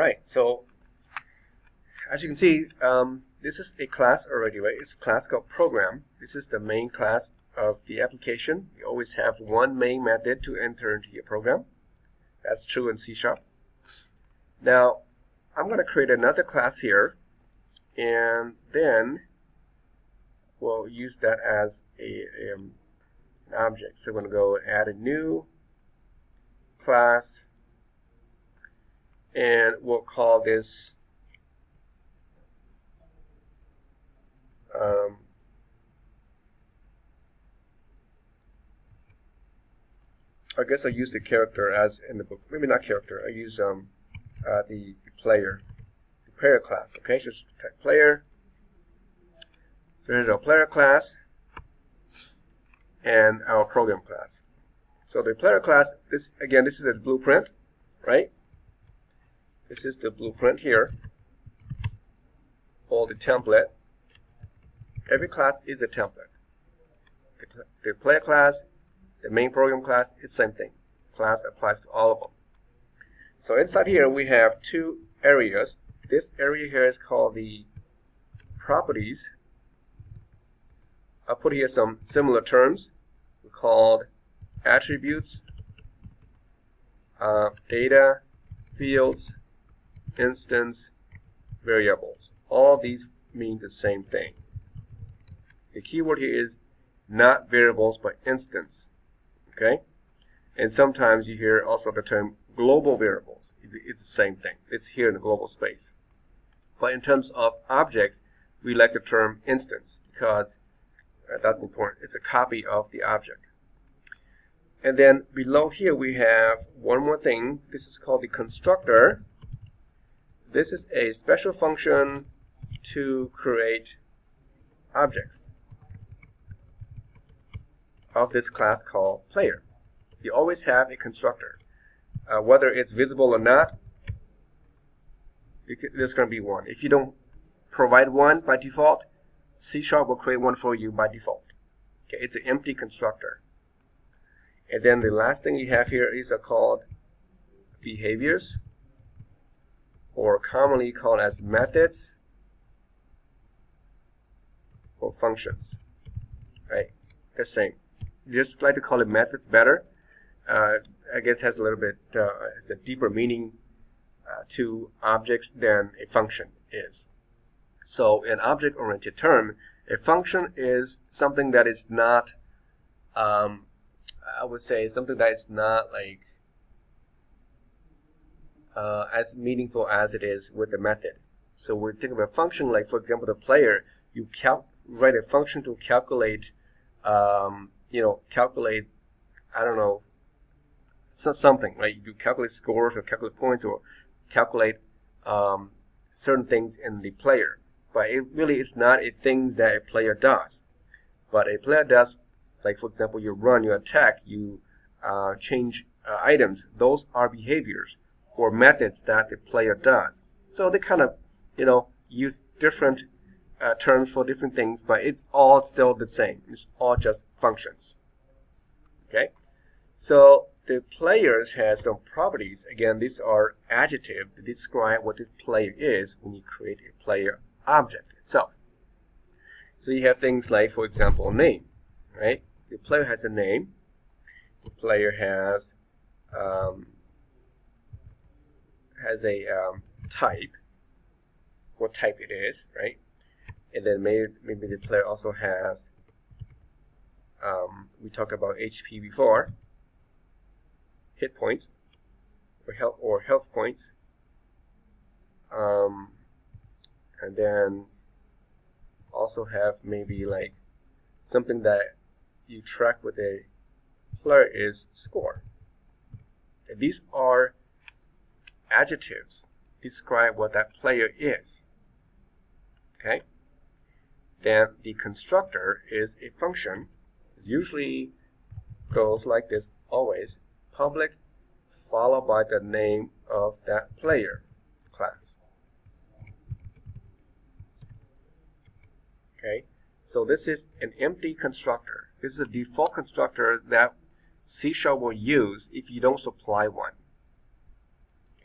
Alright, so as you can see, this is a class already, right? It's a class called program. This is the main class of the application. You always have one main method to enter into your program. That's true in C#. Now, I'm going to create another class here, and then we'll use that as an object. So we're going to go add a new class, and we'll call this I guess I use the character as in the book. Maybe not character. I use the player class. Okay, so type player. So here's our player class and our program class. So the player class, this is a blueprint, right? This is the blueprint here, or the template. Every class is a template. The player class, the main program class, it's the same thing. Class applies to all of them. So inside here we have two areas. This area here is called the properties. I'll put here some similar terms called attributes, data, fields, instance, variables. All these mean the same thing. The keyword here is not variables but instance. Okay? And sometimes you hear also the term global variables. It's the same thing. It's here in the global space. But in terms of objects, we like the term instance because that's important. It's a copy of the object. And then below here we have one more thing. This is called the constructor. This is a special function to create objects of this class called player. You always have a constructor. Whether it's visible or not, there's going to be one. If you don't provide one by default, C# will create one for you by default. Okay, it's an empty constructor. And then the last thing you have here is called behaviors, or commonly called as methods or functions. Right? They're the same. Just like to call it methods better. I guess has a little bit has a deeper meaning to objects than a function is. So in object-oriented term, a function is something that is not I would say something that is not like as meaningful as it is with the method. So we think of a function like, for example, the player. You write a function to calculate, calculate, I don't know, something, right? You calculate scores or calculate points or calculate certain things in the player. But it really is not a thing that a player does. But a player does, like for example, you run, you attack, you change items. Those are behaviors or methods that the player does. So they kind of, use different terms for different things, but it's all still the same. It's all just functions. Okay? So the players has some properties. Again, these are adjectives to describe what the player is when you create a player object itself. So you have things like, for example, name, right? The player has a name. The player has a type, what type it is, right? And then maybe the player also has, we talked about HP before, hit points or health points, and then also have maybe like something that you track with a player is score. And these are adjectives describe what that player is. Okay? Then the constructor is a function. It usually goes like this always. Public followed by the name of that player class. Okay? So this is an empty constructor. This is a default constructor that C# will use if you don't supply one.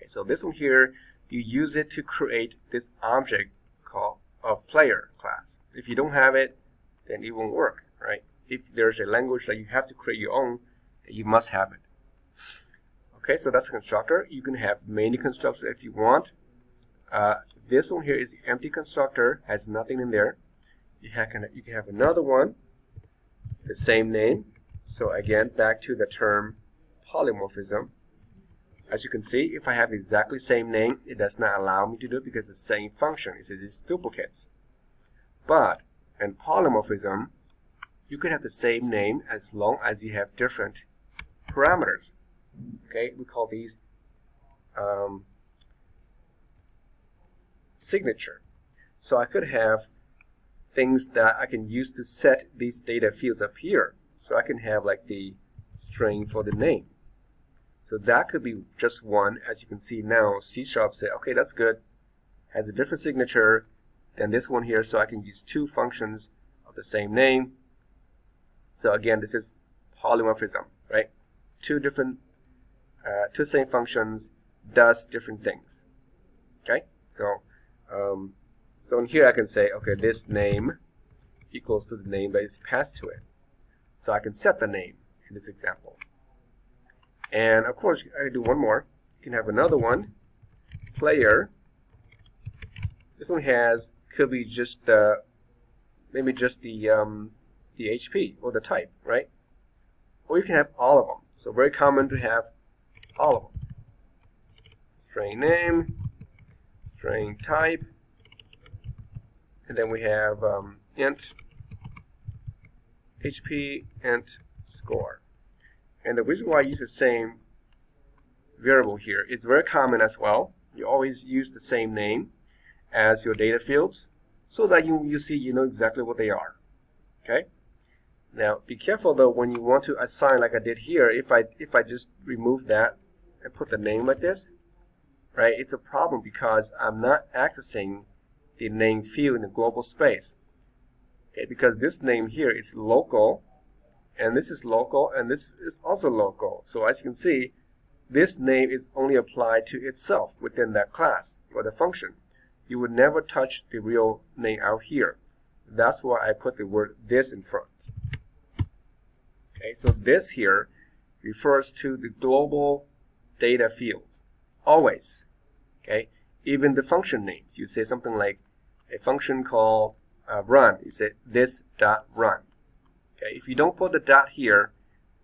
Okay, so this one here, you use it to create this object called a player class. If you don't have it, then it won't work, right? If there's a language that you have to create your own, you must have it. Okay, so that's a constructor. You can have many constructors if you want. This one here is the empty constructor, has nothing in there. You can have another one, the same name. So again, back to the term polymorphism. As you can see, if I have exactly the same name, it does not allow me to do it because it's the same function. It's duplicates. But in polymorphism, you could have the same name as long as you have different parameters. Okay, we call these signature. So I could have things that I can use to set these data fields up here. So I can have like the string for the name. So that could be just one. As you can see now, C# said, okay, that's good. Has a different signature than this one here, so I can use two functions of the same name. So again, this is polymorphism, right? Two same functions does different things. Okay, so in here I can say, okay, this name equals to the name that is passed to it. So I can set the name in this example. And of course, I can do one more. You can have another one, player. This one could be just maybe just the HP or the type, right? Or you can have all of them. So very common to have all of them. String name, string type, and then we have int HP, int score. And the reason why I use the same variable here, it's very common as well. You always use the same name as your data fields so that you know exactly what they are. Okay? Now be careful though when you want to assign like I did here. If I just remove that and put the name like this, right? It's a problem because I'm not accessing the name field in the global space. Okay, because this name here is local, and this is local, and this is also local. So as you can see, this name is only applied to itself within that class or the function. You would never touch the real name out here. That's why I put the word this in front. Okay, so this here refers to the global data fields. Always. Okay, even the function names. You say something like a function called run. You say this dot run. Okay, if you don't put the dot here,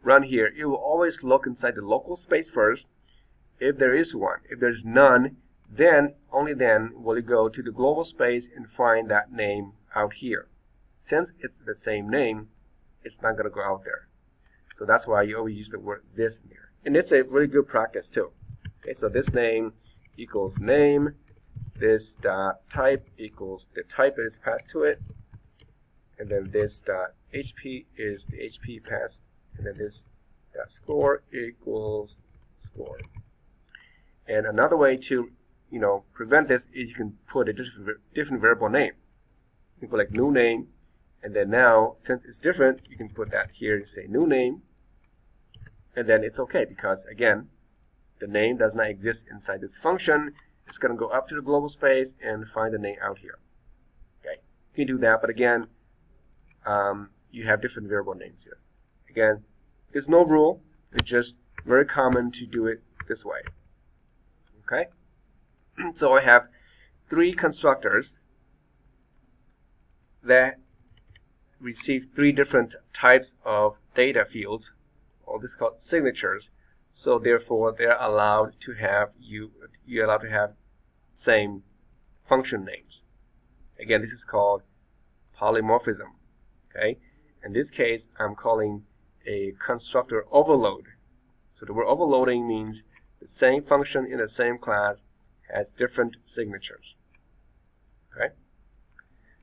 run here, it will always look inside the local space first. If there is one, if there's none, then only then will it go to the global space and find that name out here. Since it's the same name, it's not going to go out there. So that's why you always use the word this in there. And it's a really good practice too. Okay, so this name equals name, this dot type equals the type that is passed to it, and then this dot HP is the HP passed, and then this dot score equals score. And another way to prevent this is you can put a different variable name. You can put like new name, and then now since it's different, you can put that here and say new name, and then it's okay because again, the name does not exist inside this function. It's going to go up to the global space and find the name out here. Okay, you can do that, but again, you have different variable names here. Again, there's no rule. It's just very common to do it this way. Okay, so I have three constructors that receive three different types of data fields, or this is called signatures. So therefore, they're allowed to have you're allowed to have same function names. Again, this is called polymorphism. Okay, in this case, I'm calling a constructor overload. So the word overloading means the same function in the same class has different signatures. Okay,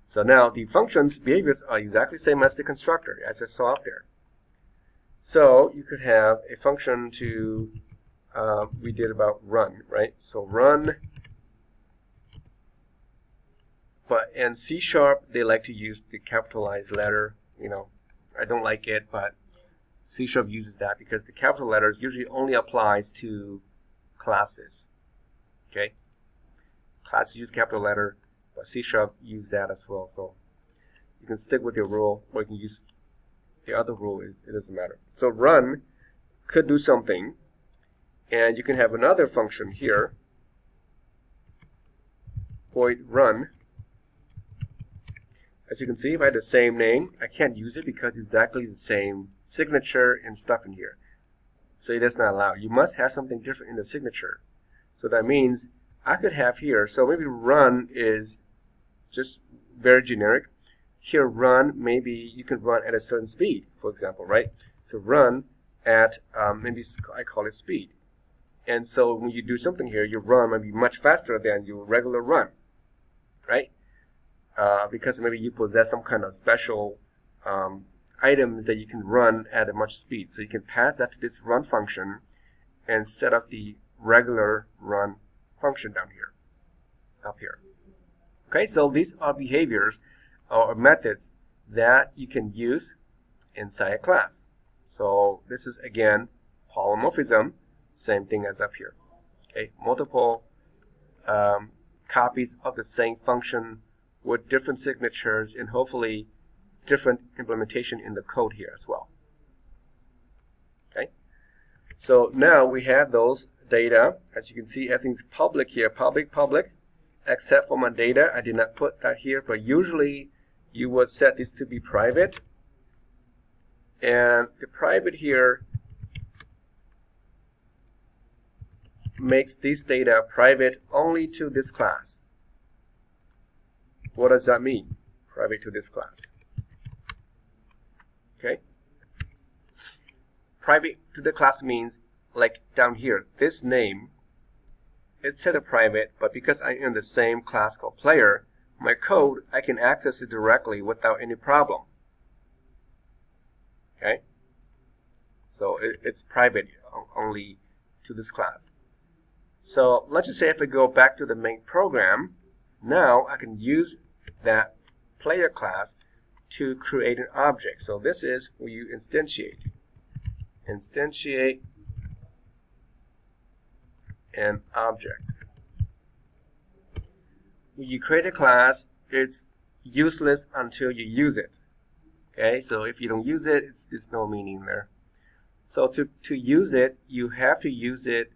so now the function's behaviors are exactly the same as the constructor, as I saw up there. So you could have a function to, we did about run, right? So run, but in C#, they like to use the capitalized letter. I don't like it, but C# uses that because the capital letters usually only applies to classes. Okay, classes use capital letter, but C# use that as well. So you can stick with your rule, or you can use the other rule. It doesn't matter. So run could do something, and you can have another function here, void run. As you can see, if I had the same name, I can't use it because it's exactly the same signature and stuff in here. So it does not allow. You must have something different in the signature. So that means I could have here, so maybe run is just very generic. Here run, maybe you can run at a certain speed, for example, right? So run at, maybe I call it speed. And so when you do something here, your run might be much faster than your regular run, right? Because maybe you possess some kind of special items that you can run at a much speed. So you can pass that to this run function and set up the regular run function down here, up here. Okay, so these are behaviors or methods that you can use inside a class. So this is again polymorphism, same thing as up here. Okay, multiple copies of the same function with different signatures and hopefully different implementation in the code here as well. Okay, so now we have those data. As you can see, everything's public here, public, except for my data. I did not put that here, but usually you would set this to be private. And the private here makes this data private only to this class. What does that mean? Private to this class. Okay? Private to the class means, like down here, this name, it's set to private, but because I'm in the same class called player, my code, I can access it directly without any problem. Okay? So it's private only to this class. So let's just say if I go back to the main program, now I can use that player class to create an object. So this is where you instantiate. Instantiate an object. When you create a class, it's useless until you use it. Okay, so if you don't use it, there's no meaning there. So to use it, you have to use it,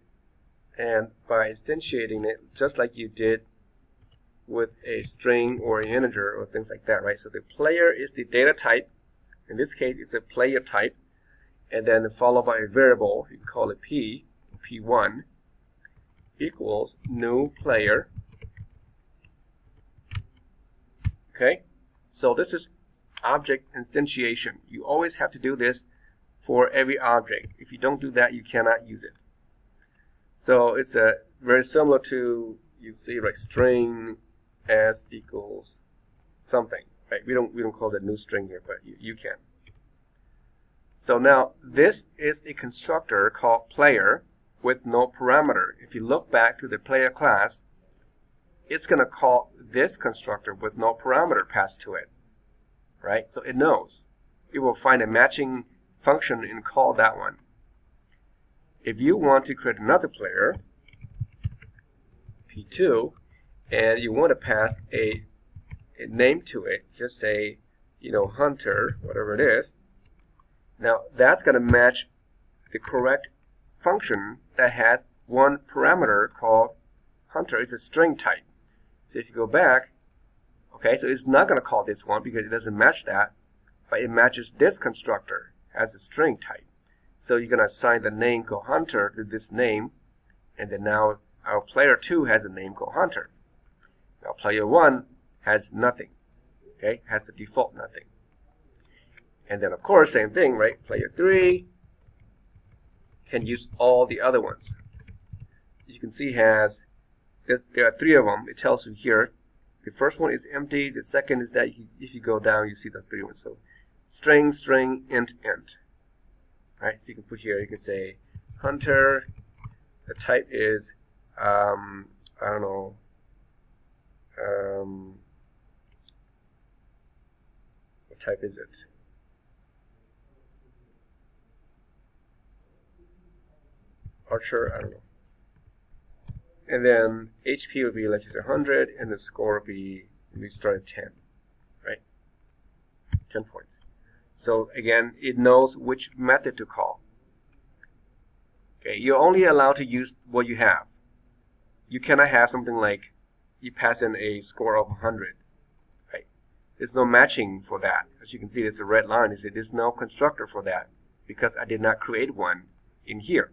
and by instantiating it, just like you did with a string or an integer or things like that, right? So the player is the data type. In this case, it's a player type, and then followed by a variable. You can call it P, P1, equals new player. Okay, so this is object instantiation. You always have to do this for every object. If you don't do that, you cannot use it. So it's very similar to, you see, like string s equals something, right? We don't call that new string here, but you can. So now this is a constructor called player with no parameter. If you look back to the player class, it's going to call this constructor with no parameter passed to it, right? So it knows. It will find a matching function and call that one. If you want to create another player, P2, and you want to pass a name to it, just say, Hunter, whatever it is. Now that's going to match the correct function that has one parameter called Hunter. It's a string type. So if you go back, okay, so it's not going to call this one because it doesn't match that, but it matches this constructor as a string type. So you're going to assign the name called Hunter to this name, and then now our player 2 has a name called Hunter. Now player 1 has nothing, okay, has the default nothing. And then of course, same thing, right? Player 3 can use all the other ones. As you can see, there are 3 of them. It tells you here. The first one is empty. The second is that if you go down, you see the 3 ones. So string, string, int, int. Right? So you can put here, you can say Hunter. The type is, I don't know, what type is it? Archer, I don't know. And then HP would be, let's just say 100, and the score would be, we start at 10, right? 10 points. So again, it knows which method to call. Okay, you're only allowed to use what you have. You cannot have something like you pass in a score of 100, right? There's no matching for that. As you can see, there's a red line. There's no constructor for that because I did not create one in here.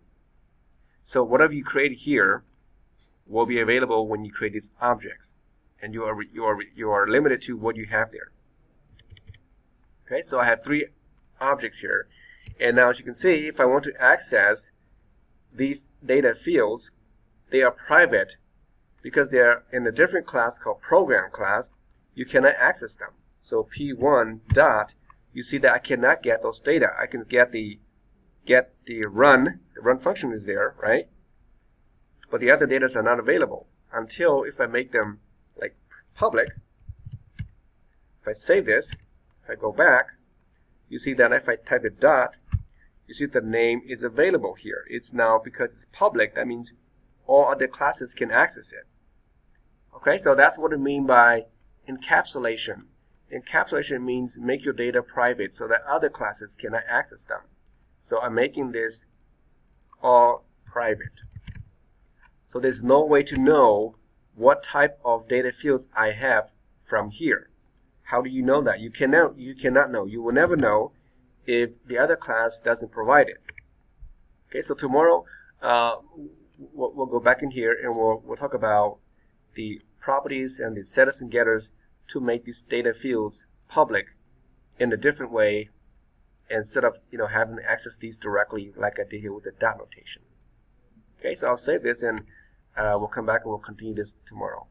So whatever you create here will be available when you create these objects, and you are limited to what you have there. Okay, so I have 3 objects here, and now as you can see, if I want to access these data fields, they are private because they are in a different class called program class. You cannot access them. So p1 dot, you see that I cannot get those data. I can get the run. The run function is there, right? But the other data are not available until if I make them like public. If I save this, if I go back, you see that if I type a dot, you see the name is available here. It's now, because it's public, that means all other classes can access it. Okay, so that's what it means by encapsulation. Encapsulation means make your data private so that other classes cannot access them. So I'm making this all private. So there's no way to know what type of data fields I have from here. How do you know that? You cannot know. You will never know if the other class doesn't provide it. Okay, so tomorrow we'll go back in here and we'll talk about the properties and the setters and getters to make these data fields public in a different way, instead of having to access these directly like I did here with the dot notation. Okay, so I'll save this and we'll come back and we'll continue this tomorrow.